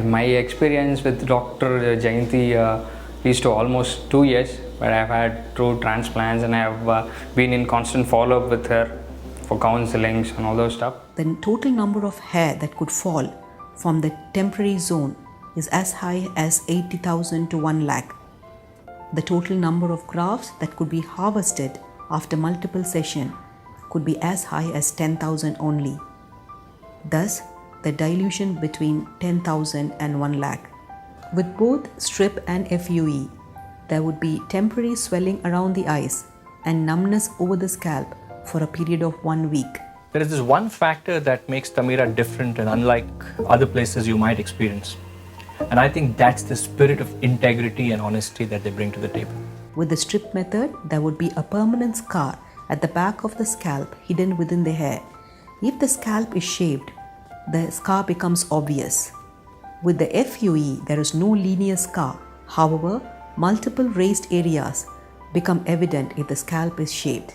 My experience with Dr. Jayanti is to almost 2 years, where I've had two transplants and I have been in constant follow-up with her for counselings and all those stuff. The total number of hair that could fall from the temporary zone is as high as 80,000 to 1 lakh. The total number of grafts that could be harvested after multiple sessions could be as high as 10,000 only. Thus, the dilution between 10,000 and 1 lakh. With both strip and FUE, there would be temporary swelling around the eyes and numbness over the scalp for a period of 1 week. There is this one factor that makes Tameera different and unlike other places you might experience. And I think that's the spirit of integrity and honesty that they bring to the table. With the strip method, there would be a permanent scar at the back of the scalp hidden within the hair. If the scalp is shaved, the scar becomes obvious. With the FUE, there is no linear scar. However, multiple raised areas become evident if the scalp is shaved.